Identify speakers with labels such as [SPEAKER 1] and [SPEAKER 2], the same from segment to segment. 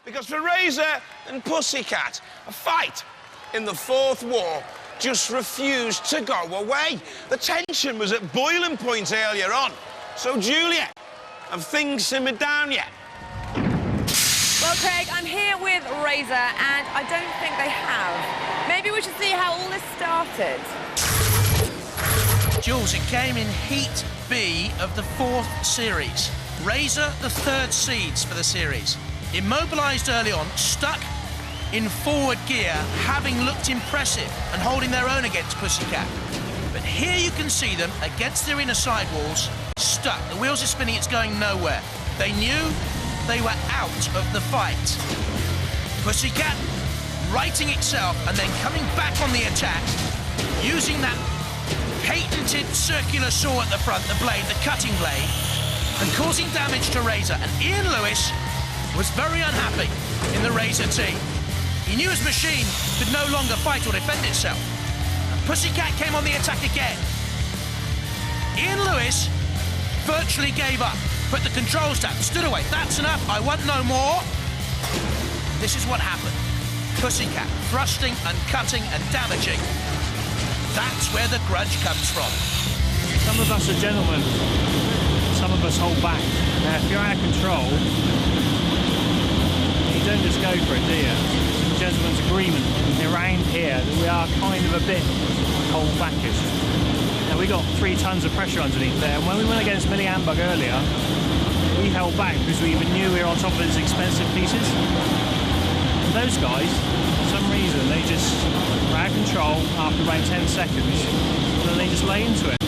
[SPEAKER 1] Because for Razer and Pussycat, a fight in the Fourth War just refused to go away. The tension was at boiling point earlier on. So, Julia, have things simmered down yet?
[SPEAKER 2] Well, Craig, I'm here with Razer, and I don't think they have. Maybe we should see how all this started.
[SPEAKER 3] Jules, it came in Heat B of the 4th series. Razer, the 3rd seeds for the series. Immobilised early on, stuck in forward gear, having looked impressive and holding their own against Pussycat. But here you can see them against their inner sidewalls, stuck. The wheels are spinning, it's going nowhere. They knew they were out of the fight. Pussycat righting itself and then coming back on the attack, using that patented circular saw at the front, the blade, the cutting blade, and causing damage to Razer. And Ian Lewis was very unhappy in the Razer team. He knew his machine could no longer fight or defend itself. And Pussycat came on the attack again. Ian Lewis virtually gave up, put the controls down, stood away. That's enough, I want no more. This is what happened. Pussycat thrusting and cutting and damaging. That's where the grudge comes from.
[SPEAKER 4] Some of us are gentlemen, some of us hold back. Now, if you're out of control, you don't just go for it, do you? It's a gentleman's agreement around here that we are kind of a bit hold backish. Now, we got 3 tons of pressure underneath there, and when we went against Millie Ambug earlier, we held back because we even knew we were on top of these expensive pieces. And those guys, for some reason, they just were out of control after about 10 seconds, and then they just lay into it.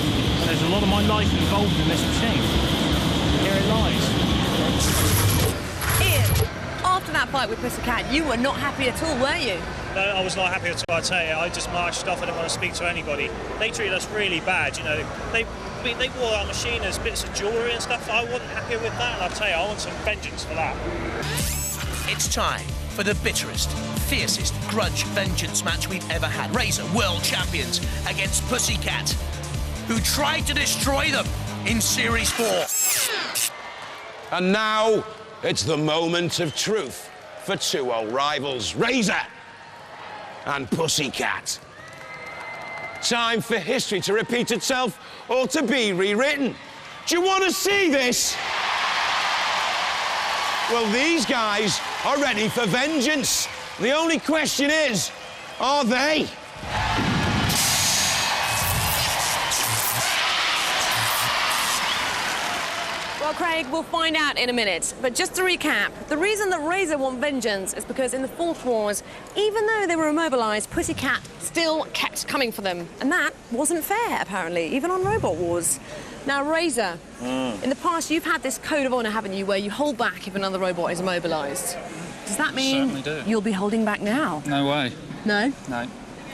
[SPEAKER 4] There's a lot of my life involved in this machine. Here it lies.
[SPEAKER 2] Ian, after that fight with Pussycat, you were not happy at all, were you?
[SPEAKER 5] No, I was not happy at all, I tell you. I just marched off, I didn't want to speak to anybody. They treated us really bad, you know. They wore our machine as bits of jewellery and stuff. I wasn't happy with that, and I'll tell you, I want some vengeance for that.
[SPEAKER 3] It's time for the bitterest, fiercest grudge vengeance match we've ever had. Razer, world champions, against Pussycat, who tried to destroy them in Series 4.
[SPEAKER 1] And now, it's the moment of truth for 2 old rivals, Razer and Pussycat. Time for history to repeat itself or to be rewritten. Do you want to see this? Well, these guys are ready for vengeance. The only question is, are they?
[SPEAKER 2] Well, Craig, we'll find out in a minute. But just to recap, the reason that Razer want vengeance is because in the Fourth Wars, even though they were immobilised, Pussycat still kept coming for them. And that wasn't fair, apparently, even on Robot Wars. Now, Razer, in the past, you've had this code of honour, haven't you, where you hold back if another robot is immobilised. Does that mean you'll be holding back now?
[SPEAKER 6] No way.
[SPEAKER 2] No?
[SPEAKER 6] No.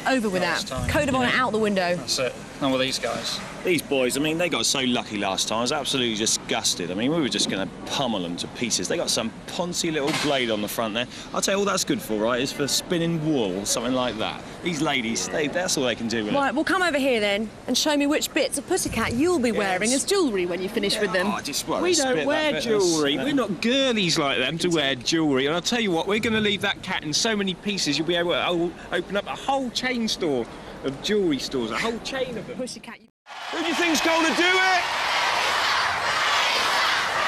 [SPEAKER 2] Over with that. Code of honour out the window.
[SPEAKER 6] That's it. Not with these guys.
[SPEAKER 5] These boys, I mean, they got so lucky last time. I was absolutely disgusted. I mean, we were just going to pummel them to pieces. They got some poncy little blade on the front there. I'll tell you all that's good for, right, is for spinning wool, something like that. These ladies, that's all they can do with it.
[SPEAKER 2] Right, well, come over here then and show me which bits of Pussycat you'll be wearing as jewellery when you finish with them.
[SPEAKER 5] We don't wear jewellery. We're not girlies like them to wear jewellery. And I'll tell you what, we're going to leave that cat in so many pieces you'll be able to open up a whole chain store of jewellery stores, a whole chain of them.
[SPEAKER 2] Pussycat.
[SPEAKER 1] Who do you think's going to do it?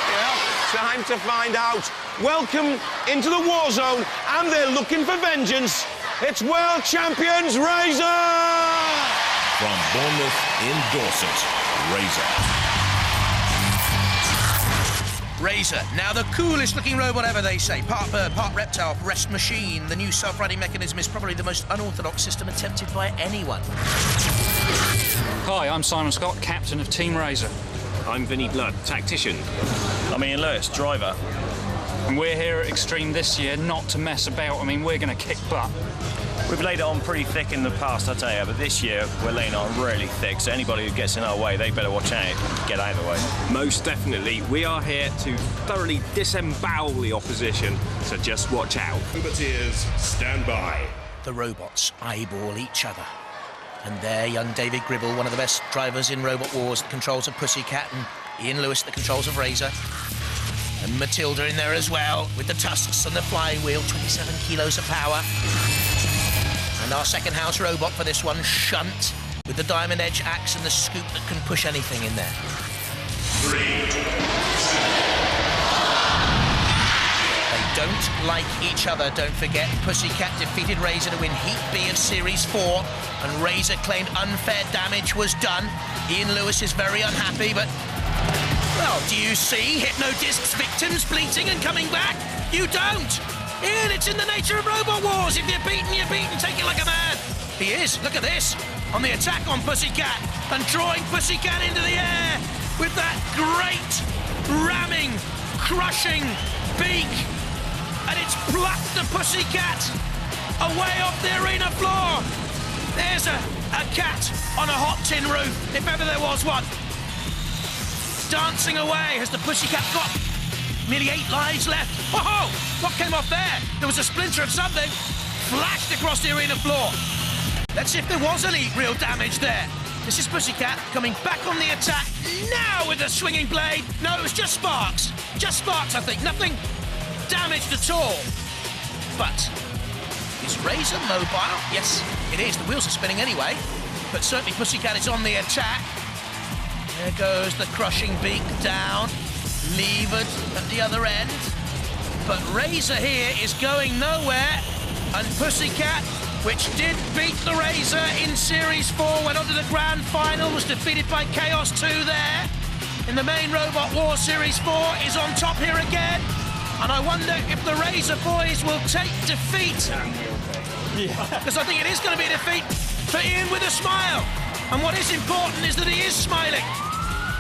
[SPEAKER 1] Well, time to find out. Welcome into the war zone, and they're looking for vengeance. It's world champions Razer!
[SPEAKER 7] From Bournemouth in Dorset, Razer.
[SPEAKER 3] Razer, now the coolest looking robot ever, they say. Part bird, part reptile, rest machine. The new self-riding mechanism is probably the most unorthodox system attempted by anyone.
[SPEAKER 6] Hi, I'm Simon Scott, captain of Team Razer.
[SPEAKER 5] I'm Vinnie Blood, tactician. I'm Ian Lewis, driver.
[SPEAKER 6] And we're here at Extreme this year not to mess about. I mean, we're going to kick butt.
[SPEAKER 5] We've laid it on pretty thick in the past, I tell you, but this year we're laying it on really thick, so anybody who gets in our way, they better watch out, get out of the way.
[SPEAKER 8] Most definitely. We are here to thoroughly disembowel the opposition, so just watch out.
[SPEAKER 7] Booteers, stand by.
[SPEAKER 3] The robots eyeball each other. And there, young David Gribble, one of the best drivers in Robot Wars, that controls of Pussycat, and Ian Lewis, that controls of Razer. And Matilda in there as well, with the tusks and the flywheel, 27 kilos of power. And our second house robot for this one, Shunt, with the diamond edge axe and the scoop that can push anything in there.
[SPEAKER 7] 3.
[SPEAKER 3] They don't like each other, don't forget. Pussycat defeated Razer to win Heat B of Series 4, and Razer claimed unfair damage was done. Ian Lewis is very unhappy, but... well, do you see Hypnodisc's victims bleating and coming back? You don't! Ian, it's in the nature of Robot Wars. If you're beaten, you're beaten. Take it like a man. He is. Look at this. On the attack on Pussycat, and drawing Pussycat into the air with that great, ramming, crushing beak. And it's plucked the Pussycat away off the arena floor. There's a cat on a hot tin roof, if ever there was one. Dancing away as the Pussycat got nearly 8 lives left. Oh, what came off there? There was a splinter of something flashed across the arena floor. Let's see if there was any real damage there. This is Pussycat coming back on the attack now with a swinging blade. No, it was just sparks. Just sparks, I think. Nothing damaged at all. But is Razer mobile? Yes, it is. The wheels are spinning anyway. But certainly Pussycat is on the attack. There goes the crushing beak down, levered at the other end. But Razer here is going nowhere, and Pussycat, which did beat the Razer in Series 4, went on to the grand final, was defeated by Chaos 2 there. In the main Robot War Series 4 is on top here again, and I wonder if the Razer boys will take defeat. Because I think it is going to be a defeat for Ian with a smile. And what is important is that he is smiling.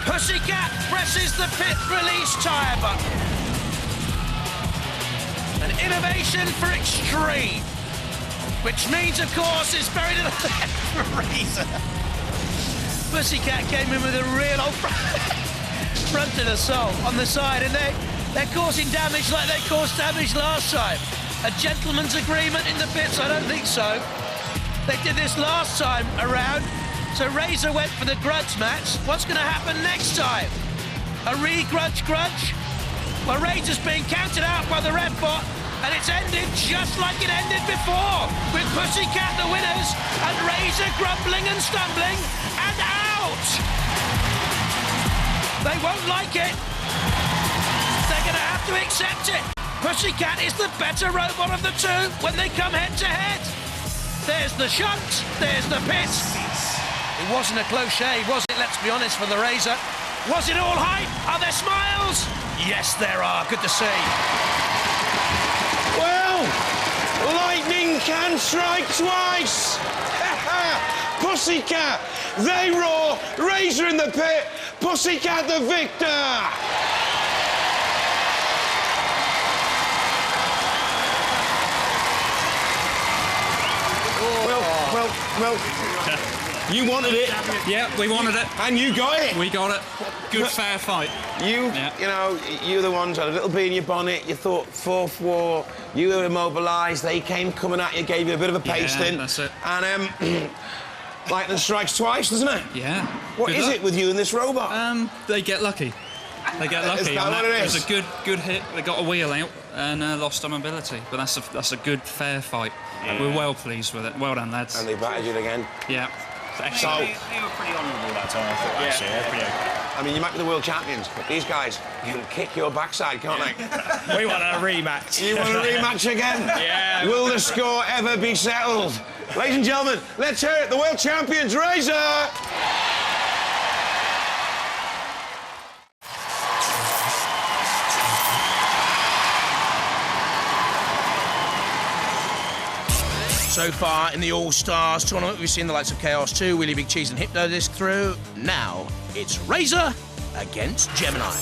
[SPEAKER 3] Pussycat presses the pit release tyre button. An innovation for Extreme, which means, of course, it's buried in the left for Razer. Pussycat came in with a real old fronted assault on the side, and they're causing damage like they caused damage last time. A gentleman's agreement in the pits? I don't think so. They did this last time around. So Razer went for the grudge match. What's going to happen next time? A re-grudge grudge? Well, Razer's being counted out by the red bot, and it's ended just like it ended before, with Pussycat the winners, and Razer grumbling and stumbling, and out! They won't like it. They're going to have to accept it. Pussycat is the better robot of the two when they come head-to-head. There's the shunt, there's the pit. It wasn't a close shave, was it? Let's be honest, for the Razer. Was it all hype? Are there smiles? Yes, there are. Good to see.
[SPEAKER 1] Well, lightning can strike twice. Pussycat, they roar. Razer in the pit. Pussycat the victor. Well, you wanted it.
[SPEAKER 6] Yeah, we wanted it.
[SPEAKER 1] And you got it.
[SPEAKER 6] We got it. Good, fair fight.
[SPEAKER 1] You know, you're the ones who had a little bee in your bonnet. You thought fourth war. You were immobilised. They came coming at you, gave you a bit of a pasting.
[SPEAKER 6] Yeah, that's it.
[SPEAKER 1] And lightning strikes twice, doesn't it?
[SPEAKER 6] Yeah.
[SPEAKER 1] What is it with you and this robot?
[SPEAKER 6] They get lucky. They get lucky.
[SPEAKER 1] Is that what it is?
[SPEAKER 6] It was a good hit. They got a wheel out and lost on mobility. But that's a good, fair fight. Yeah. We're well pleased with it. Well done, lads.
[SPEAKER 1] And they battered you again.
[SPEAKER 6] Yeah.
[SPEAKER 5] So they were pretty honourable that time, I thought, actually. Yeah, pretty okay.
[SPEAKER 1] I mean, you might be the world champions, but these guys can kick your backside, can't they?
[SPEAKER 8] We want a rematch.
[SPEAKER 1] You want a rematch again?
[SPEAKER 8] Yeah.
[SPEAKER 1] Will the score ever be settled? Ladies and gentlemen, let's hear it. The world champions, Razer!
[SPEAKER 3] So far in the All-Stars tournament, we've seen the likes of Chaos 2, Wheelie Big Cheese and Hypnodisc through. Now, it's Razer against Gemini.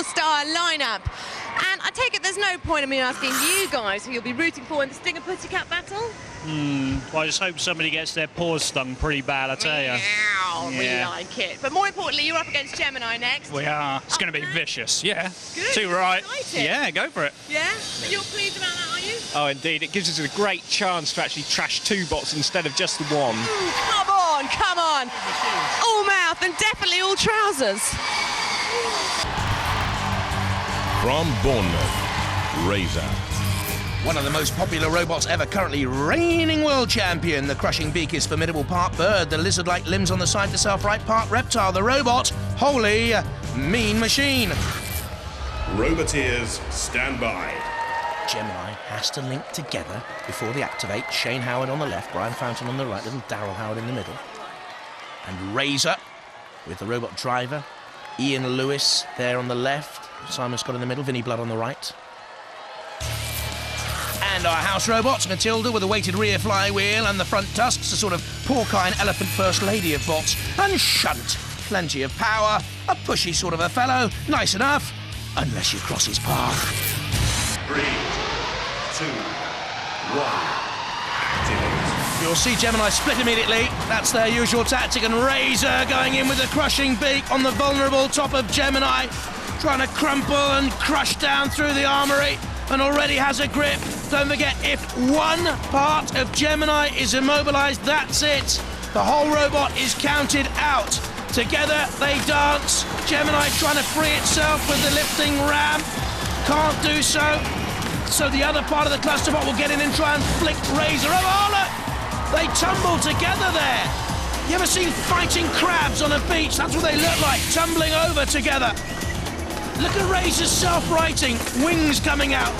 [SPEAKER 2] all-star lineup. And I take it there's no point in me asking you guys who you'll be rooting for in the Stinger Pussycat battle?
[SPEAKER 4] Well, I just hope somebody gets their paws stung pretty bad, I tell you.
[SPEAKER 2] Meow, we like it. But more importantly, you're up against Gemini next.
[SPEAKER 6] We are. It's going to be vicious. Yeah.
[SPEAKER 2] Good.
[SPEAKER 6] Too right.
[SPEAKER 2] Excited.
[SPEAKER 6] Yeah, go for it.
[SPEAKER 2] Yeah? You're pleased about that, are you?
[SPEAKER 8] Oh, indeed. It gives us a great chance to actually trash 2 bots instead of just the one.
[SPEAKER 2] Ooh, come on, come on. All mouth and definitely all trousers.
[SPEAKER 7] From Bournemouth, Razer.
[SPEAKER 3] One of the most popular robots ever, currently reigning world champion. The crushing beak is formidable, part bird. The lizard-like limbs on the side to self-right, part reptile. The robot, holy mean machine.
[SPEAKER 7] Roboteers, stand by.
[SPEAKER 3] Gemini has to link together before they activate. Shane Howard on the left, Brian Fountain on the right, little Daryl Howard in the middle. And Razer with the robot driver. Ian Lewis there on the left. Simon Scott in the middle, Vinnie Blood on the right. And our house robots, Matilda with a weighted rear flywheel and the front tusks, a sort of porcine elephant first lady of bots. And Shunt, plenty of power, a pushy sort of a fellow, nice enough, unless you cross his path.
[SPEAKER 7] 3, 2, 1. Activate.
[SPEAKER 3] You'll see Gemini split immediately. That's their usual tactic, and Razer going in with a crushing beak on the vulnerable top of Gemini, trying to crumple and crush down through the armoury, and already has a grip. Don't forget, if one part of Gemini is immobilised, that's it. The whole robot is counted out. Together they dance. Gemini trying to free itself with the lifting ram. Can't do so. So the other part of the clusterbot will get in and try and flick Razer. Oh, look! They tumble together there. You ever seen fighting crabs on a beach? That's what they look like, tumbling over together. Look at Razer's self-righting, wings coming out,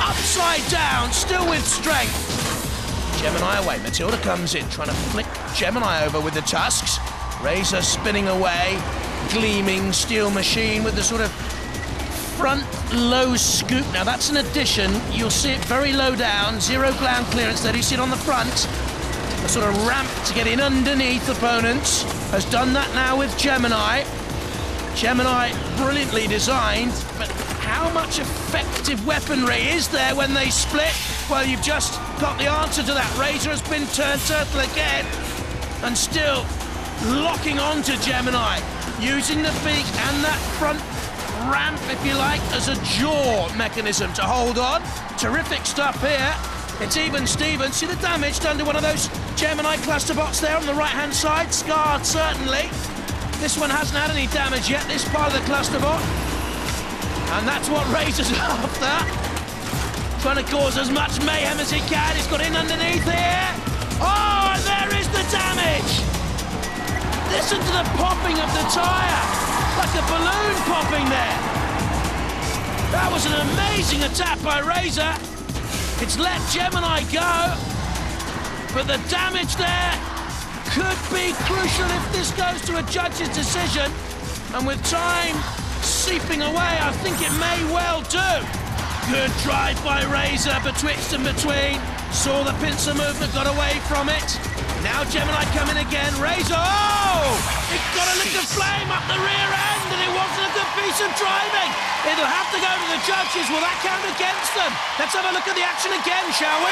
[SPEAKER 3] upside down, still with strength. Gemini away, Matilda comes in, trying to flick Gemini over with the tusks. Razer spinning away, gleaming steel machine with the sort of front low scoop. Now that's an addition, you'll see it very low down, 0 ground clearance, there you see it on the front. A sort of ramp to get in underneath opponents. Has done that now with Gemini. Gemini, brilliantly designed, but how much effective weaponry is there when they split? Well, you've just got the answer to that. Razer has been turned turtle again, and still locking on to Gemini, using the beak and that front ramp, if you like, as a jaw mechanism to hold on. Terrific stuff here. It's even Stevens. See the damage done to one of those Gemini clusterbots there on the right-hand side? Scarred, certainly. This one hasn't had any damage yet, this part of the clusterbot. And that's what Razer's after. Trying to cause as much mayhem as he can. He's got in underneath here. Oh, and there is the damage. Listen to the popping of the tyre. Like a balloon popping there. That was an amazing attack by Razer. It's let Gemini go. But the damage there could be crucial if this goes to a judge's decision. And with time seeping away, I think it may well do. Good drive by Razer betwixt and between. Saw the pincer movement, got away from it. Now Gemini coming again. Razer, oh! It got a lick of flame up the rear end, and it wasn't a good piece of driving. It'll have to go to the judges. Will that count against them? Let's have a look at the action again, shall we?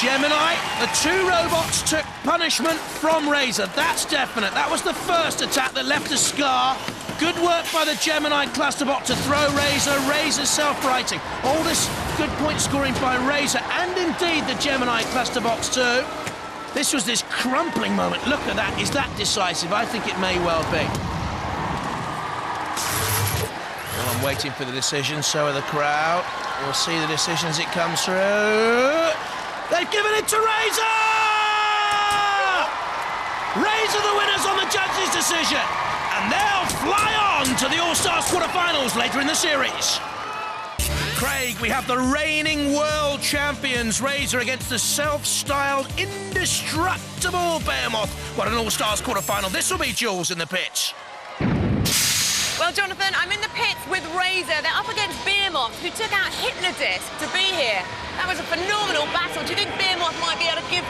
[SPEAKER 3] Gemini, the 2 robots took punishment from Razer. That's definite. That was the first attack that left a scar. Good work by the Gemini clusterbot to throw Razer. Razer's self-righting. All this good point scoring by Razer, and indeed the Gemini clusterbots too. This was this crumpling moment. Look at that. Is that decisive? I think it may well be. Well, I'm waiting for the decision. So are the crowd. We'll see the decision as it comes through. They've given it to Razer! Razer the winners on the judges' decision. And they'll fly on to the All-Stars quarterfinals later in the series. Craig, we have the reigning world champions, Razer, against the self-styled, indestructible Behemoth. What an All-Stars quarterfinal. This will be Jules in the pitch.
[SPEAKER 2] Well, Jonathan, I'm in the pits with Razer. They're up against Behemoth. Behemoth, who took out Hypnodisc to be here. That was a phenomenal battle. Do you think Behemoth might be able to give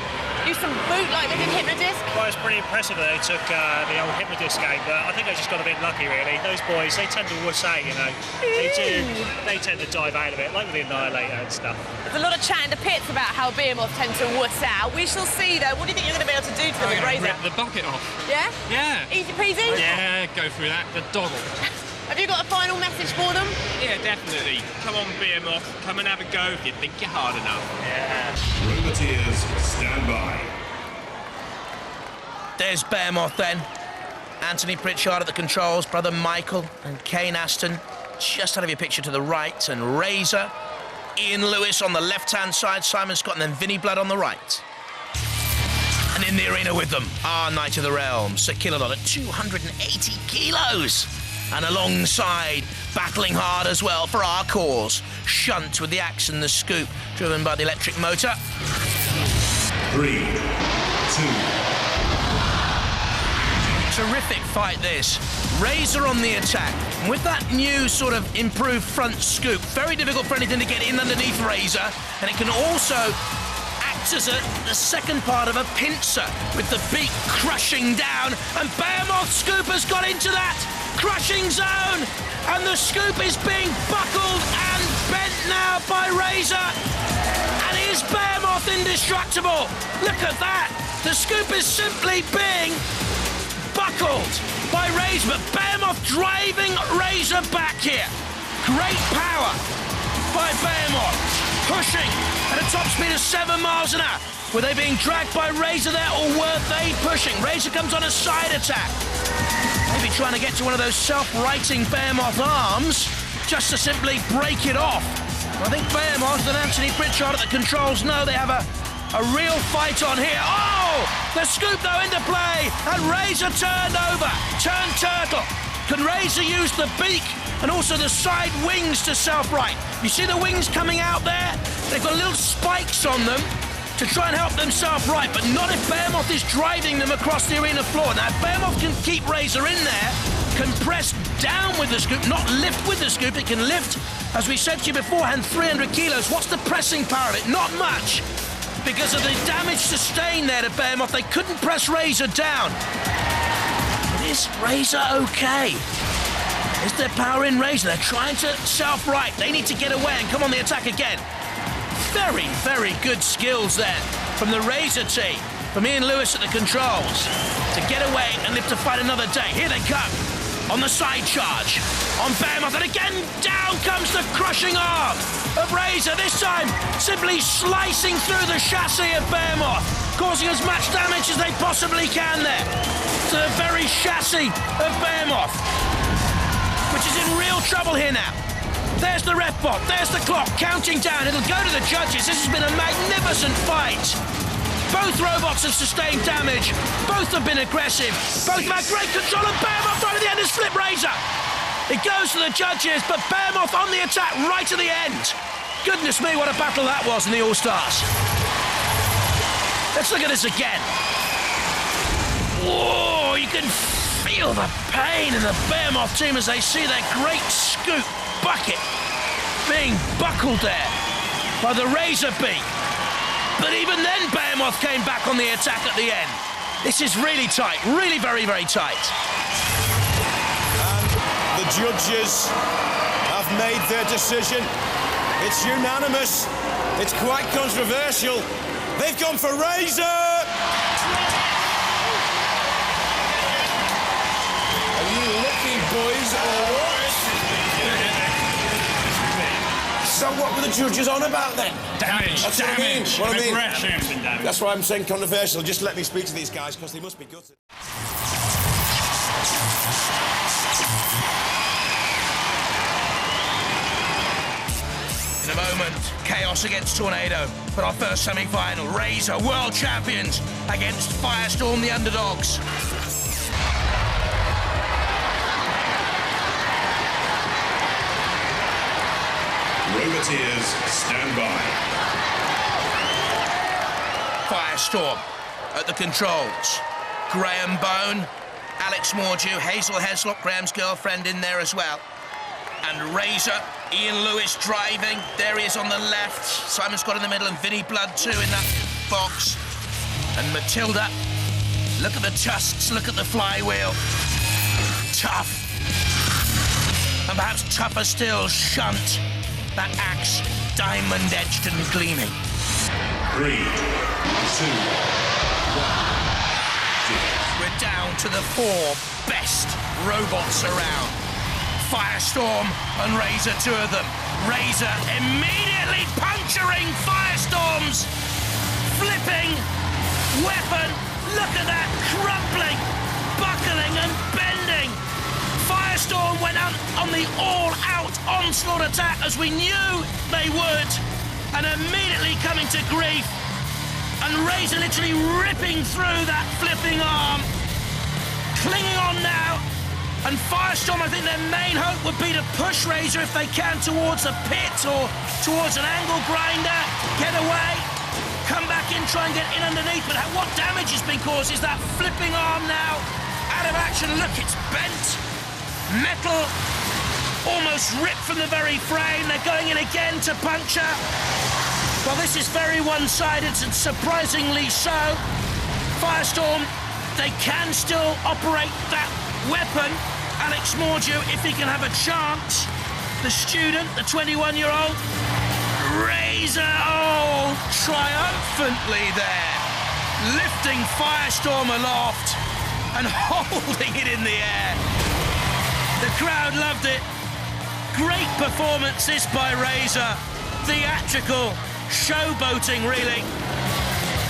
[SPEAKER 2] you some boot like they did Hypnodisc?
[SPEAKER 4] Well, it's pretty impressive that they took the old Hypnodisc game, but I think they just got a bit lucky, really. Those boys, they tend to wuss out, you know. They tend to dive out a bit, like with the Annihilator and stuff.
[SPEAKER 2] There's a lot of chat in the pits about how Behemoth tend to wuss out. We shall see, though. What do you think you're going to be able to do to them with Razer?
[SPEAKER 6] Rip the bucket off.
[SPEAKER 2] Yeah?
[SPEAKER 6] Yeah.
[SPEAKER 2] Easy peasy?
[SPEAKER 6] Yeah, go through that. The doggle.
[SPEAKER 2] Have you got a final message for them?
[SPEAKER 8] Yeah, definitely. Come on, Behemoth. Come and have a go if you think you're hard enough.
[SPEAKER 4] Yeah.
[SPEAKER 7] Privateers, stand by.
[SPEAKER 3] There's Behemoth then. Anthony Pritchard at the controls, brother Michael and Kane Aston just out of your picture to the right, and Razer, Ian Lewis on the left-hand side, Simon Scott, and then Vinnie Blood on the right. And in the arena with them, our Knight of the Realm, Sir Killalot at 280 kilos. And alongside, battling hard as well for our cause, Shunt with the axe and the scoop, driven by the electric motor.
[SPEAKER 7] 3, 2.
[SPEAKER 3] Terrific fight this. Razer on the attack. And with that new sort of improved front scoop, very difficult for anything to get in underneath Razer. And it can also act as the second part of a pincer with the beak crushing down. And Behemoth's scoop has got into that crushing zone. And the scoop is being buckled and bent now by Razer. And is Behemoth indestructible? Look at that. The scoop is simply being buckled by Razer, but Behemoth driving Razer back here. Great power by Behemoth, pushing at a top speed of 7 miles an hour. Were they being dragged by Razer there, or were they pushing? Razer comes on a side attack. Maybe trying to get to one of those self-righting Behemoth arms, just to simply break it off. I think Behemoth and Anthony Pritchard at the controls know they have a real fight on here. Oh! The scoop, though, into play. And Razer turned over. Turned turtle. Can Razer use the beak and also the side wings to self-right? You see the wings coming out there? They've got little spikes on them to try and help them self-right, but not if Behemoth is driving them across the arena floor. Now, if Behemoth can keep Razer in there, can press down with the scoop, not lift with the scoop, it can lift, as we said to you beforehand, 300 kilos. What's the pressing power of it? Not much. Because of the damage sustained there to Behemoth, they couldn't press Razer down. But is Razer okay? Is there power in Razer? They're trying to self-right. They need to get away and come on the attack again. Very, very good skills there from the Razer team, from Ian Lewis at the controls, to get away and live to fight another day. Here they come, on the side charge, on Behemoth, and again down comes the crushing arm of Razer, this time simply slicing through the chassis of Behemoth, causing as much damage as they possibly can there to the very chassis of Behemoth, which is in real trouble here now. There's the ref bot, there's the clock, counting down. It'll go to the judges. This has been a magnificent fight. Both robots have sustained damage. Both have been aggressive. Both have had great control, and Behemoth right at the end has flipped Razer. It goes to the judges, but Behemoth on the attack right at the end. Goodness me, what a battle that was in the All-Stars. Let's look at this again. Whoa, you can feel the pain in the Behemoth team as they see that great scoop bucket being buckled there by the Razer beak. But even then, Behemoth came back on the attack at the end. This is really tight, really very, very tight.
[SPEAKER 1] And the judges have made their decision. It's unanimous. It's quite controversial. They've gone for Razer! Are you lucky, boys, or what? So what were the judges on about then?
[SPEAKER 4] Damage,
[SPEAKER 1] That's what I mean. What I mean.
[SPEAKER 4] Aggression.
[SPEAKER 1] That's why I'm saying controversial. Just let me speak to these guys, because they must be gutted.
[SPEAKER 3] In a moment, Chaos against Tornado for our first semi-final. Razer, world champions, against Firestorm, the underdogs.
[SPEAKER 7] Privateers, stand by.
[SPEAKER 3] Firestorm at the controls. Graham Bone, Alex Mordew, Hazel Heslop, Graham's girlfriend, in there as well. and Razor. Ian Lewis driving. There he is on the left. Simon Scott in the middle and Vinnie Blood too in that box. And Matilda. Look at the tusks, look at the flywheel. Tough. And perhaps tougher still, Shunt. That axe, diamond-edged and gleaming.
[SPEAKER 7] 3, 2, 1.
[SPEAKER 3] We're down to the 4 best robots around. Firestorm and Razer, 2 of them. Razer immediately puncturing Firestorm's flipping weapon. Look at that, crumpling, buckling and bending. Firestorm went out on the all-out onslaught attack as we knew they would, and immediately coming to grief. And Razer literally ripping through that flipping arm, clinging on now. And Firestorm, I think their main hope would be to push Razer if they can towards a pit or towards an angle grinder, get away, come back in, try and get in underneath. But what damage has been caused is that flipping arm now out of action. Look, it's bent. Metal almost ripped from the very frame. They're going in again to puncture. Well, this is very one-sided and surprisingly so. Firestorm, they can still operate that weapon. Alex Mordew, if he can have a chance. The student, the 21-year-old. Razer, oh, triumphantly there. Lifting Firestorm aloft and holding it in the air. The crowd loved it. Great performances by Razer. Theatrical, showboating, really.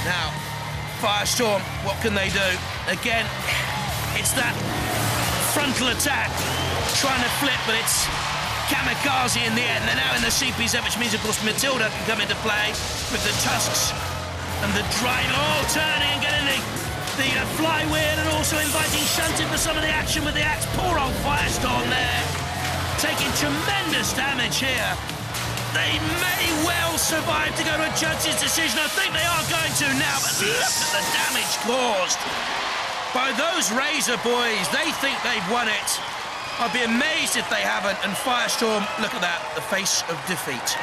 [SPEAKER 3] Now, Firestorm, what can they do? Again, it's that frontal attack, trying to flip, but it's kamikaze in the end. They're now in the CPZ, which means, of course, Matilda can come into play with the tusks and the drive. Oh, turning and getting the flywheel and also inviting Shunted for some of the action with the axe. Poor old Firestorm there, taking tremendous damage here. They may well survive to go to a judge's decision. I think they are going to now, but look at the damage caused by those Razer boys. They think they've won it. I'd be amazed if they haven't. And Firestorm, look at that, the face of defeat.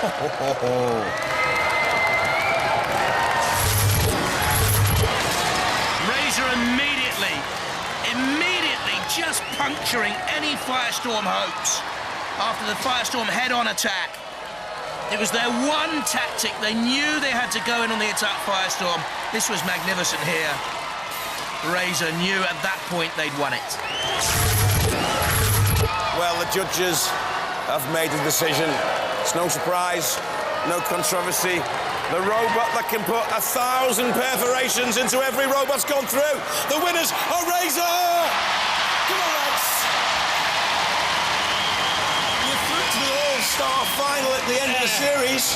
[SPEAKER 3] Ho, ho, ho, ho. Razer immediately just puncturing any Firestorm hopes after the Firestorm head-on attack. It was their one tactic. They knew they had to go in on the attack, Firestorm. This was magnificent here. Razer knew at that point they'd won it.
[SPEAKER 1] Well, the judges have made a decision. It's no surprise, no controversy. The robot that can put 1,000 perforations into every robot's gone through. The winners are Razer! Come on, Rex! You're through to the All-Star final at the end of the series.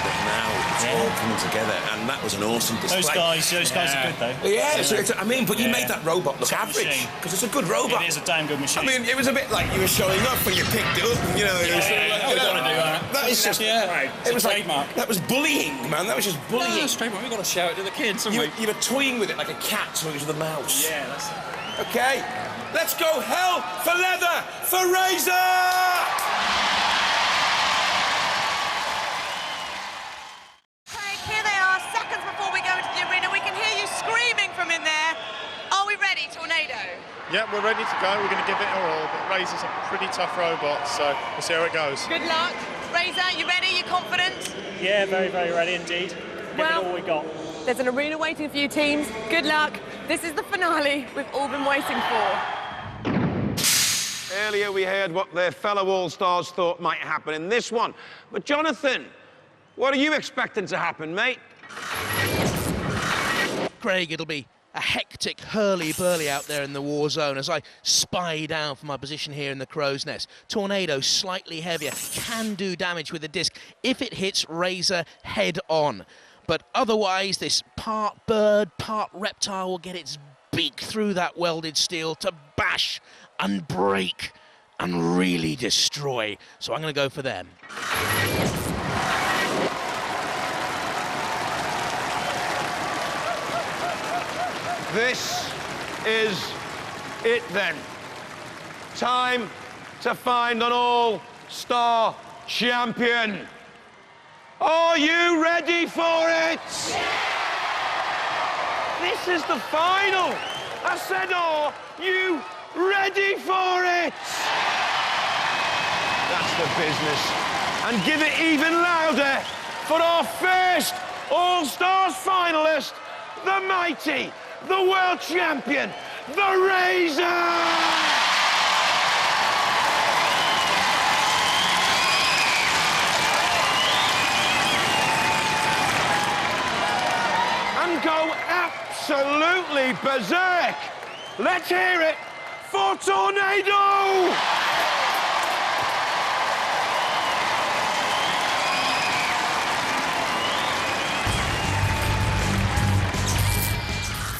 [SPEAKER 1] But now it's all coming together, and that was an awesome display.
[SPEAKER 4] Those guys are good, though.
[SPEAKER 1] Yeah, I mean, but you made that robot look average, because it's a good robot.
[SPEAKER 4] It is a damn good machine.
[SPEAKER 1] I mean, it was a bit like you were showing up and you picked it up, and, you know...
[SPEAKER 4] I don't want to do that.
[SPEAKER 1] That is just...
[SPEAKER 6] Right,
[SPEAKER 1] it was
[SPEAKER 6] trademark.
[SPEAKER 1] Like, that was bullying, man. That was just bullying.
[SPEAKER 6] Yeah, trademark. We've got to shout it to the kids, haven't we?
[SPEAKER 1] You were toying with it like a cat toys with a mouse.
[SPEAKER 6] Yeah, that's it.
[SPEAKER 1] OK, let's go hell for leather for Razer!
[SPEAKER 9] Here they are, seconds before we go into the arena. We can hear you screaming from in there. Are we ready, Tornado?
[SPEAKER 10] Yeah, we're ready to go. We're going to give it our all, but Razer's a pretty tough robot, so we'll see how it goes.
[SPEAKER 9] Good luck. Razer, you ready? You confident?
[SPEAKER 4] Yeah, very, very ready indeed. Give it all we got.
[SPEAKER 2] There's an arena waiting for you teams. Good luck. This is the finale we've all been waiting for.
[SPEAKER 1] Earlier we heard what their fellow All-Stars thought might happen in this one. But Jonathan, what are you expecting to happen, mate?
[SPEAKER 3] Craig, it'll be a hectic hurly-burly out there in the war zone as I spy down from my position here in the crow's nest. Tornado, slightly heavier, can do damage with the disc if it hits Razer head-on. But otherwise, this part bird, part reptile will get its beak through that welded steel to bash and break and really destroy. So I'm going to go for them.
[SPEAKER 1] This is it then. Time to find an all-star champion. Are you ready for it? This is the final. I said, are you ready for it? That's the business. And give it even louder for our first All-Stars finalist, the mighty, the world champion, the Razer! And go absolutely berserk. Let's hear it for Tornado!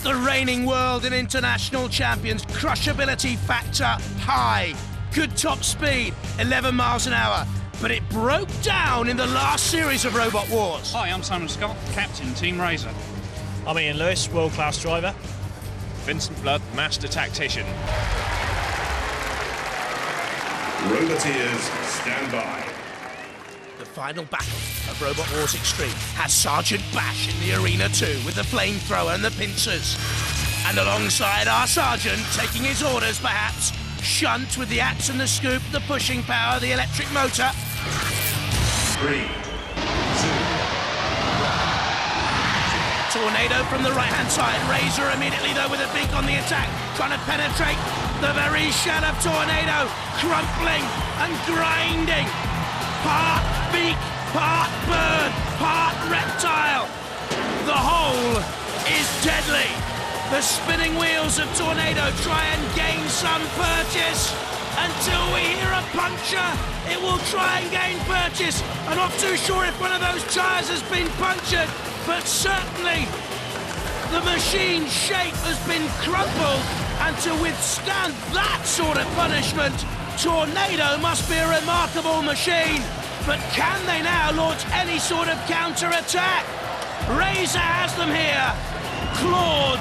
[SPEAKER 3] The reigning world and international champions, crushability factor high, good top speed, 11 miles an hour, but it broke down in the last series of Robot Wars.
[SPEAKER 6] Hi, I'm Simon Scott, captain, Team Razer.
[SPEAKER 4] I'm Ian Lewis, world-class driver.
[SPEAKER 8] Vincent Blood, master tactician.
[SPEAKER 7] Roboteers, stand by.
[SPEAKER 3] The final battle of Robot Wars Extreme has Sergeant Bash in the arena too, with the flamethrower and the pincers. And alongside our Sergeant, taking his orders perhaps, Shunt with the axe and the scoop, the pushing power, the electric motor.
[SPEAKER 7] 3, 2,
[SPEAKER 3] Tornado from the right-hand side. Razer immediately, though, with a beak on the attack, trying to penetrate the very shell of Tornado, crumpling and grinding. Part beak, part bird, part reptile. The whole is deadly. The spinning wheels of Tornado try and gain some purchase. Until we hear a puncture, it will try and gain purchase. I'm not too sure if one of those tyres has been punctured, but certainly the machine's shape has been crumpled, and to withstand that sort of punishment, Tornado must be a remarkable machine. But can they now launch any sort of counter-attack? Razer has them here. Clawed,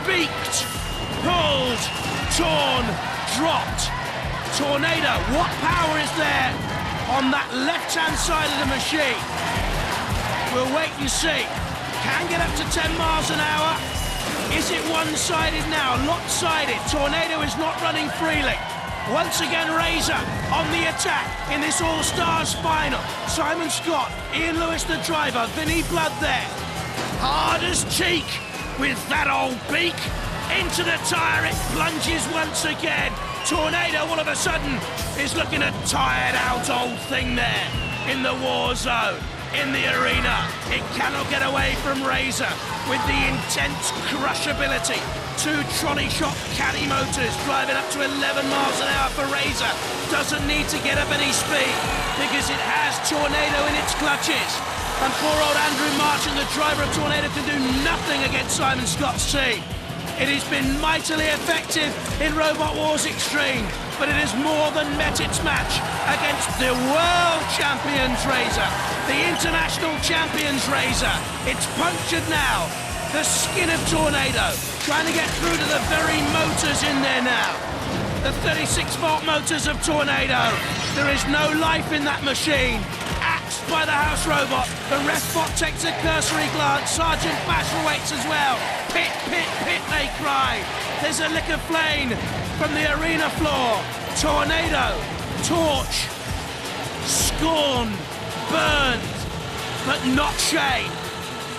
[SPEAKER 3] beaked, pulled, torn, dropped. Tornado, what power is there on that left-hand side of the machine? We'll wait and see. Can get up to 10 miles an hour. Is it one-sided now? Lopsided. Tornado is not running freely. Once again, Razer on the attack in this All-Stars final. Simon Scott, Ian Lewis the driver, Vinny Blood there. Hard as cheek with that old beak. Into the tyre it plunges once again. Tornado all of a sudden is looking a tired out old thing there in the war zone. In the arena, it cannot get away from Razer with the intense crushability. 2 trolley shot caddy motors driving up to 11 miles an hour for Razer. Doesn't need to get up any speed because it has Tornado in its clutches. And poor old Andrew Marchant, the driver of Tornado, can do nothing against Simon Scott's team. It has been mightily effective in Robot Wars Extreme, but it has more than met its match against the world champions Razer, the international champions Razer. It's punctured now. The skin of Tornado, trying to get through to the very motors in there now. The 36-volt motors of Tornado. There is no life in that machine. Axed by the house robot. The ref bot takes a cursory glance. Sergeant Bash awaits as well. Pit, pit, pit, they cry. There's a lick of flame from the arena floor. Tornado, torch, scorned, burned, but not shamed.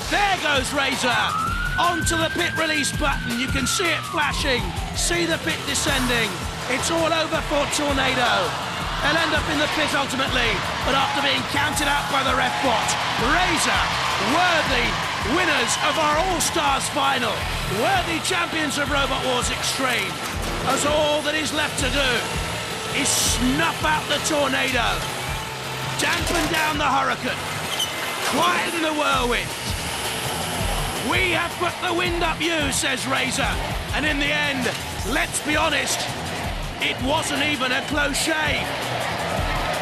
[SPEAKER 3] There goes Razer, onto the pit release button. You can see it flashing, see the pit descending. It's all over for Tornado. They'll end up in the pit ultimately, but after being counted out by the ref bot, Razer, worthy winners of our All-Stars final, worthy champions of Robot Wars Extreme, as all that is left to do is snuff out the Tornado, dampen down the hurricane, quieten the whirlwind. We have put the wind up you, says Razer, and in the end, let's be honest, it wasn't even a close shave.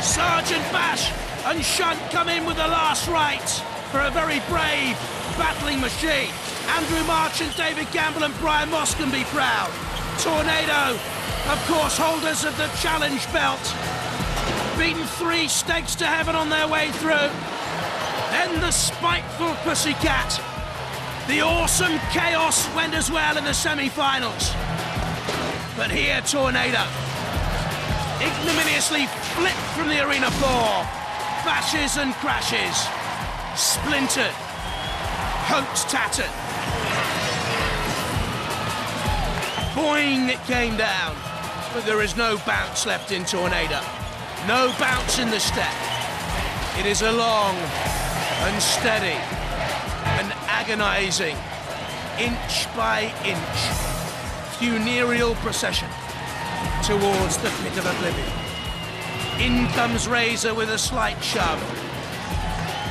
[SPEAKER 3] Sergeant Bash and Shunt come in with the last rites for a very brave, battling machine. Andrew Marchant, David Campbell and Brian Moss can be proud. Tornado of course, holders of the challenge belt. Beaten 3 stakes to heaven on their way through. Then the spiteful Pussycat. The awesome Chaos went as well in the semi-finals. But here, Tornado, ignominiously flipped from the arena floor, bashes and crashes, splintered, hopes tattered. Boing, it came down, but there is no bounce left in Tornado. No bounce in the step. It is a long and steady and agonizing, inch by inch, funereal procession towards the pit of oblivion. In comes Razer with a slight shove.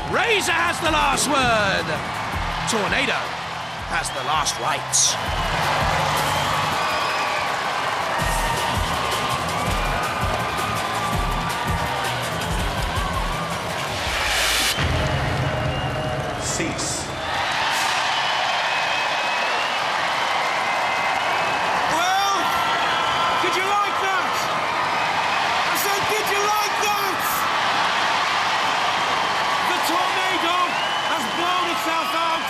[SPEAKER 3] Razer has the last word. Tornado has the last rites.
[SPEAKER 1] Cease.
[SPEAKER 11] Well, did you like that? I said, did you like that? The tornado has blown itself out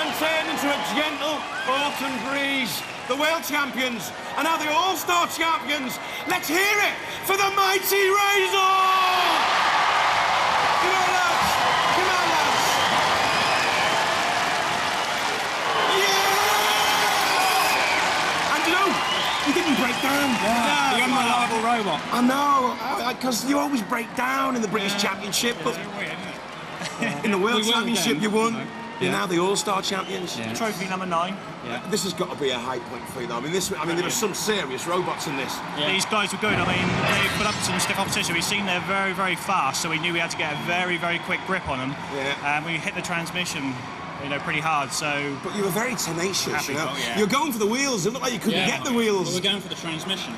[SPEAKER 11] and turned into a gentle autumn breeze. The world champions are now the all-star champions. Let's hear it for the mighty Razer! Come on, lads! Come on, lads! You didn't break down.
[SPEAKER 6] The unreliable robot.
[SPEAKER 11] I know, because you always break down in the British Championship, but in the World Championship you won. You're now the All-Star champions.
[SPEAKER 6] Trophy number 9.
[SPEAKER 11] This has got to be a high point for you, though. I mean, there are some serious robots in this.
[SPEAKER 4] These guys were good. I mean, they put up some stiff opposition. We've seen they're very, very fast, so we knew we had to get a very, very quick grip on them. And we hit the transmission, pretty hard. So,
[SPEAKER 11] but you were very tenacious.
[SPEAKER 4] You
[SPEAKER 11] were going for the wheels. It looked like you couldn't get the wheels.
[SPEAKER 6] Well, we're going for the transmission.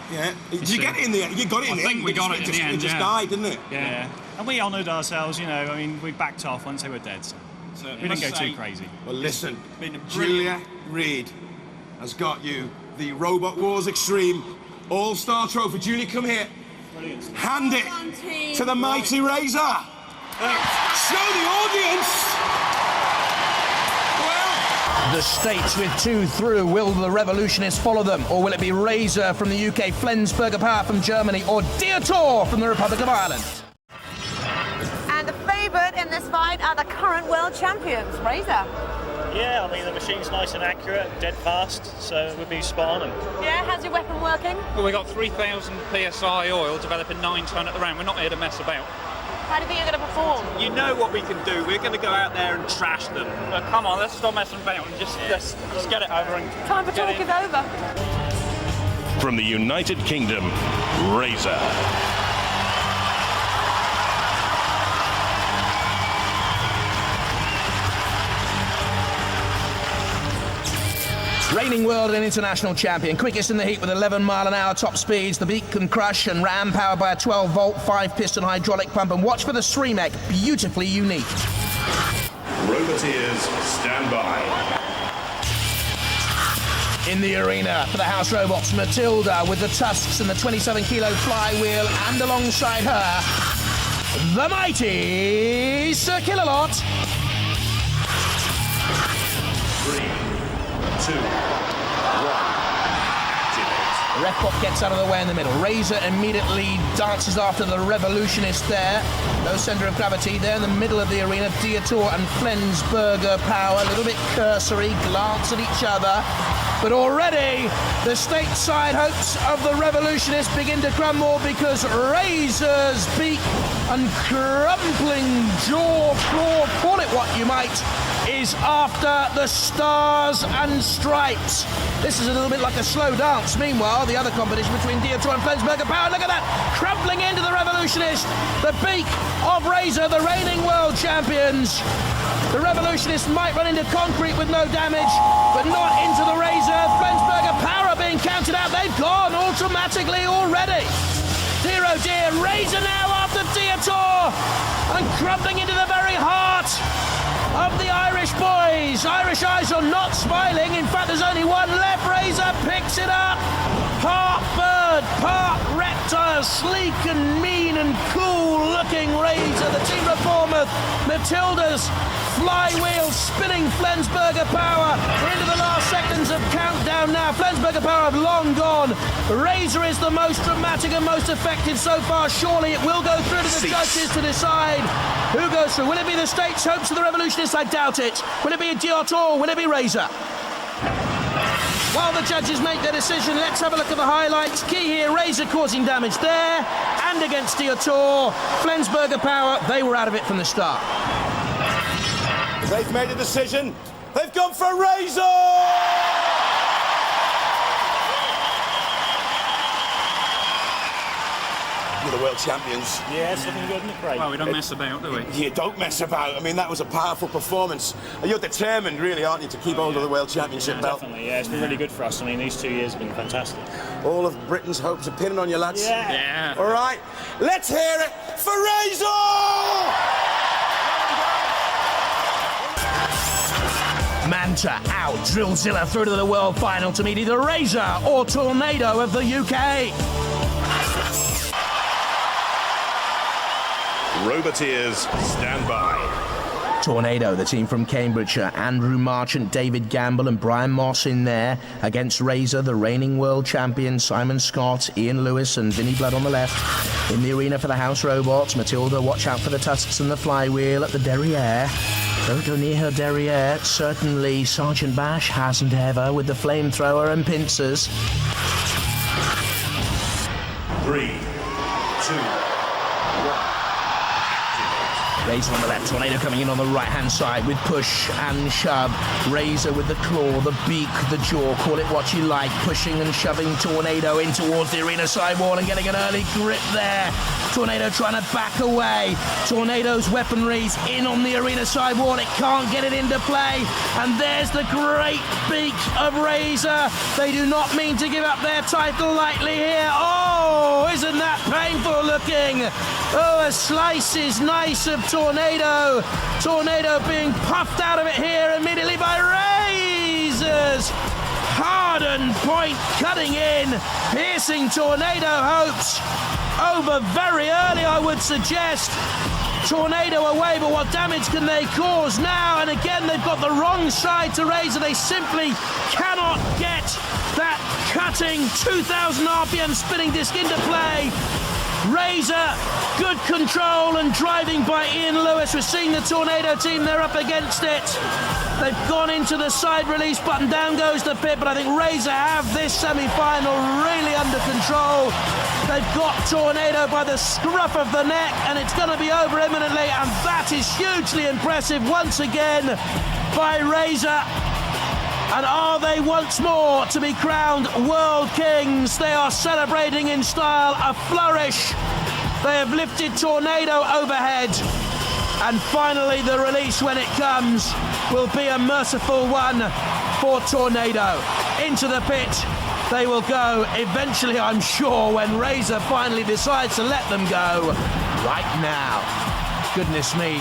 [SPEAKER 11] Did you get it in the end? You got it in the end.
[SPEAKER 6] I think we got it in the end.
[SPEAKER 11] It just died, didn't it?
[SPEAKER 4] Yeah. And we honoured ourselves. We backed off once they were dead. So we didn't go too crazy.
[SPEAKER 11] Well, listen, Julia Reid has got you the Robot Wars Extreme All-Star Trophy. Julia, come here.
[SPEAKER 6] Brilliant.
[SPEAKER 11] Hand it to the mighty Razer. Show the audience.
[SPEAKER 12] The States with 2 through. Will the Revolutionists follow them? Or will it be Razer from the UK, Flensburger Power from Germany, or Diotoir from the Republic of Ireland?
[SPEAKER 9] And the favourite in this fight are the current world champions, Razer.
[SPEAKER 13] Yeah, I mean, the machine's nice and accurate, dead fast, so we'll be spot on.
[SPEAKER 9] Yeah, how's your weapon working?
[SPEAKER 6] Well, we got 3,000 PSI oil developing 9 tonne at the round. We're not here to mess about.
[SPEAKER 9] How do you think you're going to perform?
[SPEAKER 8] You know what we can do. We're going to go out there and trash them.
[SPEAKER 6] But come on, let's stop messing about and just get it over. And
[SPEAKER 9] time for talk is over.
[SPEAKER 7] From the United Kingdom, Razer.
[SPEAKER 12] Reigning world and international champion, quickest in the heat with 11-mile-an-hour top speeds. The beak can crush and ram, powered by a 12-volt, 5-piston hydraulic pump. And watch for the Streamec, beautifully unique.
[SPEAKER 7] Roboteers, stand by.
[SPEAKER 12] In the arena for the house robots, Matilda with the tusks and the 27-kilo flywheel, and alongside her, the mighty Sir Killalot.
[SPEAKER 7] 3, 2, 1.
[SPEAKER 12] The ref bot gets out of the way in the middle. Razer immediately dances after the Revolutionist there. No centre of gravity there in the middle of the arena. Diotoir and Flensburger Power, a little bit cursory, glance at each other. But already the stateside hopes of the Revolutionists begin to crumble, because Razer's beak and crumpling jaw, claw, call it what you might, is after the stars and stripes. This is a little bit like a slow dance. Meanwhile, the other competition between Diotoir and Flensburger Power, look at that, crumpling into the Revolutionist. The beak of Razer, the reigning world champions. The Revolutionists might run into concrete with no damage, but not into the Razer. Flensburger Power being counted out. They've gone automatically already. Dear oh dear, Razer now after Diotoir, and crumbling into the very heart of the Irish boys. Irish eyes are not smiling. In fact, there's only one left. Razer picks it up. Heartburn sleek and mean and cool-looking Razer. The team from Bournemouth, Matilda's flywheel spinning Flensburger power into the last seconds of countdown now. Flensburger power have long gone. Razer is the most dramatic and most effective so far. Surely it will go through to the judges to decide who goes through. Will it be the States' hopes of the Revolutionists? I doubt it. Will it be Diotoir? Will it be Razer? While the judges make their decision, let's have a look at the highlights. Key here, Razer causing damage there, and against Diotoir. Flensburger power, they were out of it from the start.
[SPEAKER 11] They've made a decision. They've gone for Razer! You're the world champions.
[SPEAKER 13] Yeah, it's looking good, isn't it, Craig?
[SPEAKER 6] Well, we don't mess about, do we?
[SPEAKER 11] You don't mess about. I mean, that was a powerful performance. You're determined, really, aren't you, to keep hold of the world championship belt?
[SPEAKER 13] Definitely, yeah. It's been really good for us. I mean, these 2 years have been fantastic.
[SPEAKER 11] All of Britain's hopes are pinning on you, lads.
[SPEAKER 13] Yeah.
[SPEAKER 11] All right, let's hear it for Razer!
[SPEAKER 12] Manta out, Drillzilla through to the world final to meet either Razer or Tornado of the UK.
[SPEAKER 7] Roboteers, stand by.
[SPEAKER 12] Tornado, the team from Cambridgeshire, Andrew Marchant, David Gamble and Brian Moss in there against Razer, the reigning world champion, Simon Scott, Ian Lewis and Vinnie Blood on the left. In the arena for the house robots, Matilda, watch out for the tusks and the flywheel at the derriere. Don't go near her derriere. Certainly Sergeant Bash hasn't ever with the flamethrower and pincers.
[SPEAKER 7] 3, 2,
[SPEAKER 12] Razer on the left, Tornado coming in on the right-hand side with push and shove. Razer with the claw, the beak, the jaw, call it what you like, pushing and shoving Tornado in towards the arena sidewall and getting an early grip there. Tornado trying to back away. Tornado's weaponry's in on the arena sidewall. It can't get it into play. And there's the great beak of Razer. They do not mean to give up their title lightly here. Oh, isn't that painful looking? Oh, a slice is nice of Tornado. Tornado being puffed out of it here immediately by Razer's hardened point cutting in, piercing Tornado hopes over very early, I would suggest. Tornado away, but what damage can they cause now? And again, they've got the wrong side to Razer. They simply cannot get that cutting 2,000 RPM spinning disc into play. Razer, good control and driving by Ian Lewis. We're seeing the Tornado team, they're up against it. They've gone into the side release button, down goes the pit, but I think Razer have this semi-final really under control. They've got Tornado by the scruff of the neck, and it's going to be over imminently, and that is hugely impressive once again by Razer. And are they once more to be crowned world kings? They are celebrating in style, a flourish. They have lifted Tornado overhead. And finally, the release, when it comes, will be a merciful one for Tornado. Into the pit they will go eventually, I'm sure, when Razer finally decides to let them go. Right now. Goodness me,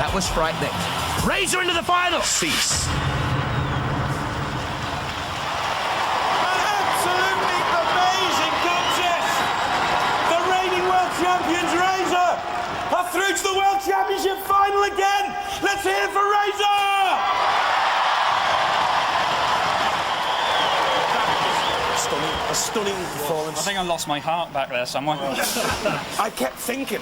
[SPEAKER 12] that was frightening. Razer into the final. Cease.
[SPEAKER 11] Champions Razer are through to the World Championship final again. Let's hear it for Razer! A stunning performance.
[SPEAKER 6] I think I lost my heart back there somewhere.
[SPEAKER 11] I kept thinking,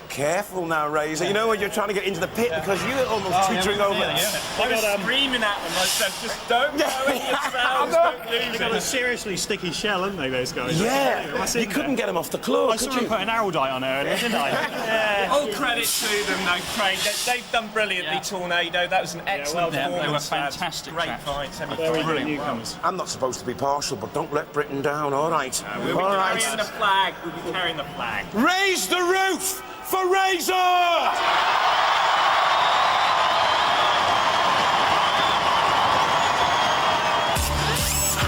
[SPEAKER 11] careful now, Razer. You know when you're trying to get into the pit because you were almost teetering over.
[SPEAKER 13] I was screaming at them. I said, just don't go in yourselves, don't lose it. They've got a seriously sticky shell, haven't they, those guys?
[SPEAKER 11] Yeah, you couldn't get them off the claw,
[SPEAKER 13] I saw them put an Araldite on earlier, didn't I? Yeah.
[SPEAKER 8] All credit to them, though, Craig. They've done brilliantly, Tornado. That was an excellent performance.
[SPEAKER 6] They were fantastic.
[SPEAKER 8] Great fight,
[SPEAKER 13] Very good newcomers.
[SPEAKER 11] I'm not supposed to be partial, but don't let Britain down, all right?
[SPEAKER 8] We'll be carrying the flag. We'll be carrying the flag.
[SPEAKER 11] Raise the roof for Razer!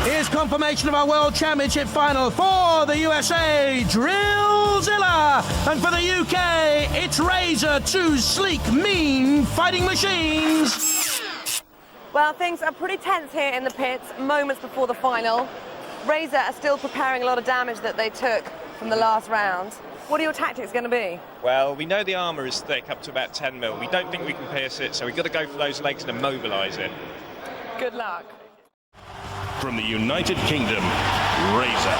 [SPEAKER 12] Here's confirmation of our World Championship final for the USA, Drillzilla, and for the UK, it's Razer, two sleek, mean fighting machines.
[SPEAKER 2] Well, things are pretty tense here in the pits, moments before the final. Razer are still preparing a lot of damage that they took from the last round. What are your tactics going to be?
[SPEAKER 8] Well, we know the armour is thick, up to about 10 mil. We don't think we can pierce it, so we've got to go for those legs and immobilise it.
[SPEAKER 2] Good luck.
[SPEAKER 7] From the United Kingdom, Razer.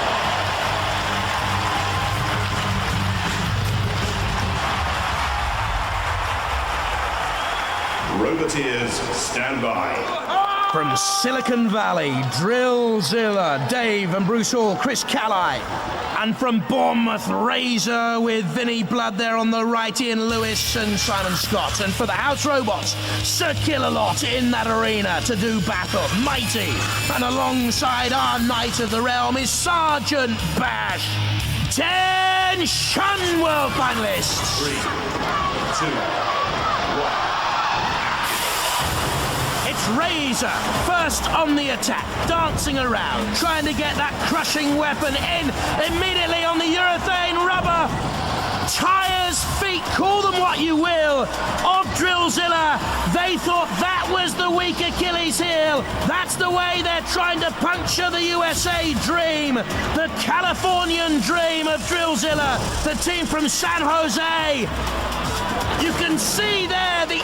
[SPEAKER 7] Roboteers, stand by.
[SPEAKER 12] From Silicon Valley, Drillzilla, Dave and Bruce Hall, Chris Callai. And from Bournemouth, Razer with Vinny Blood there on the right, Ian Lewis and Simon Scott. And for the House Robots, Sir Kill-A-Lot in that arena to do battle. Mighty. And alongside our Knight of the Realm is Sergeant Bash. 10 Shun World finalists.
[SPEAKER 7] 3, 2, 1.
[SPEAKER 12] It's Razer, first on the attack, dancing around, trying to get that crushing weapon in, immediately on the urethane rubber. Tires, feet, call them what you will, of Drillzilla. They thought that was the weak Achilles heel. That's the way they're trying to puncture the USA dream, the Californian dream of Drillzilla, the team from San Jose. You can see there the 8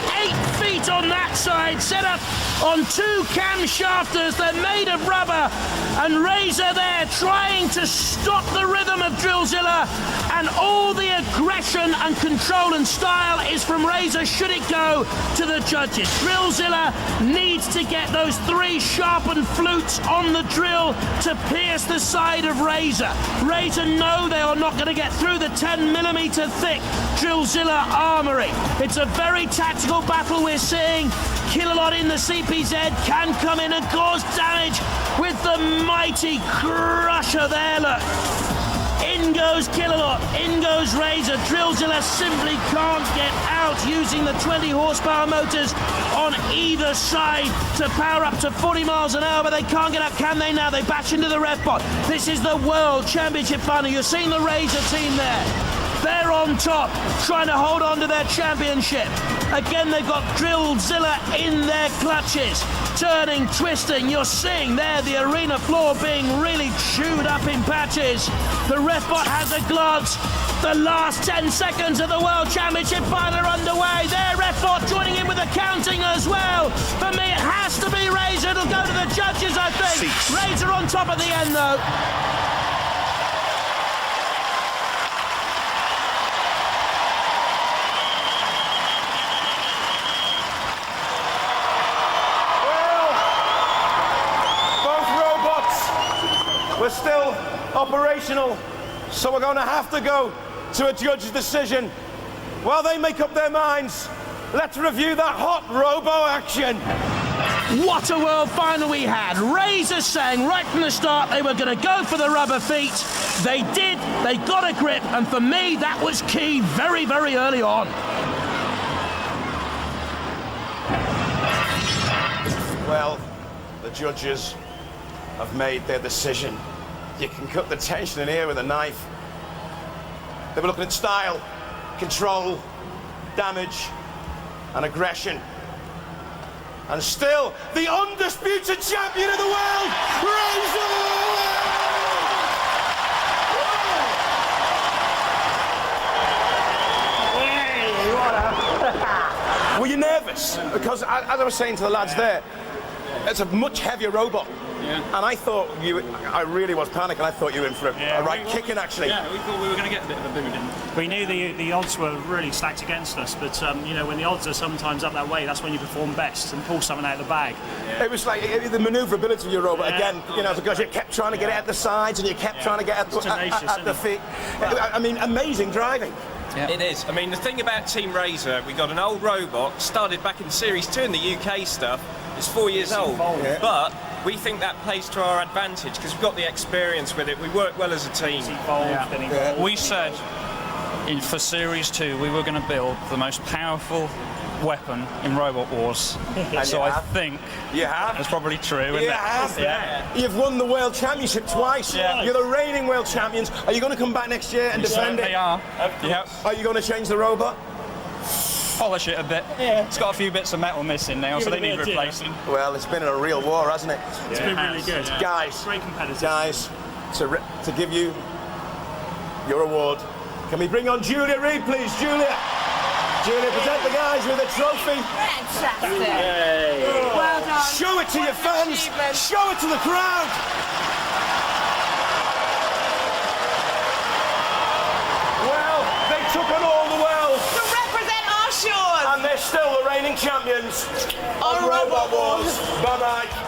[SPEAKER 12] feet on that side, set up on 2 camshafters. They're made of rubber, and Razer there trying to stop the rhythm of Drillzilla, and all the aggression and control and style is from Razer should it go to the judges. Drillzilla needs to get those 3 sharpened flutes on the drill to pierce the side of Razer. Razer know they are not going to get through the 10mm thick Drillzilla armory. It's a very tactical battle we're seeing. Kill-A-Lot in the CPZ can come in and cause damage with the mighty crusher there, look. In goes Kill-A-Lot, in goes Razer. Drillzilla simply can't get out using the 20 horsepower motors on either side to power up to 40 miles an hour, but they can't get out, can they now? They bash into the rev bot. This is the World Championship final. You're seeing the Razer team there. They're on top, trying to hold on to their championship. Again, they've got Drillzilla in their clutches. Turning, twisting, you're seeing there the arena floor being really chewed up in patches. The refbot has a glance. The last 10 seconds of the World Championship final are underway. Their refbot joining in with the counting as well. For me, it has to be Razer. It'll go to the judges, I think. Razer on top at the end, though.
[SPEAKER 11] We're still operational, so we're going to have to go to a judge's decision. While they make up their minds, let's review that hot robo action.
[SPEAKER 12] What a world final we had. Razer saying right from the start they were going to go for the rubber feet. They did, they got a grip, and for me that was key very, very early on.
[SPEAKER 11] Well, the judges have made their decision. You can cut the tension in here with a knife. They were looking at style, control, damage, and aggression. And still, the undisputed champion of the world, Razer! Were you nervous? Because as I was saying to the lads there, it's a much heavier robot. Yeah. And I thought I really was panicking. I thought you were in for a right kicking, actually.
[SPEAKER 13] Yeah, we thought we were going to get a bit of a boot in. We knew the odds were really stacked against us, but you know, when the odds are sometimes up that way, that's when you perform best and pull something out of the bag.
[SPEAKER 11] Yeah. It was like the manoeuvrability of your robot again, you know, because you kept trying to get it at the sides and you kept trying to get at the feet. I mean, amazing driving.
[SPEAKER 8] Yeah. It is. I mean, the thing about Team Razer, we got an old robot, started back in Series 2 in the UK stuff. It's 4 years old, but we think that plays to our advantage because we've got the experience with it. We work well as a team.
[SPEAKER 6] We said for Series 2 we were going to build the most powerful weapon in Robot Wars. So I think that's probably true.
[SPEAKER 11] You have. Yeah. You've won the World Championship twice. Yeah. You're the reigning World Champions. Are you going to come back next year and defend it?
[SPEAKER 6] We are. Yep.
[SPEAKER 11] Are you going to change the robot?
[SPEAKER 6] Polish it a bit. Yeah. It's got a few bits of metal missing now, so they need replacing.
[SPEAKER 11] Well, it's been a real war, hasn't it?
[SPEAKER 13] It's been really good.
[SPEAKER 11] Guys,
[SPEAKER 13] great competitive.
[SPEAKER 11] Guys, to give you your award. Can we bring on Julia Reid, please? Julia, present the guys with a trophy.
[SPEAKER 9] Fantastic.
[SPEAKER 11] Yay.
[SPEAKER 9] Well done.
[SPEAKER 11] Show it to your fans. Show it to the crowd. Well, they took on all the world.
[SPEAKER 9] To represent our shores.
[SPEAKER 11] And they're still the reigning champions of Robot Wars. Bye-bye.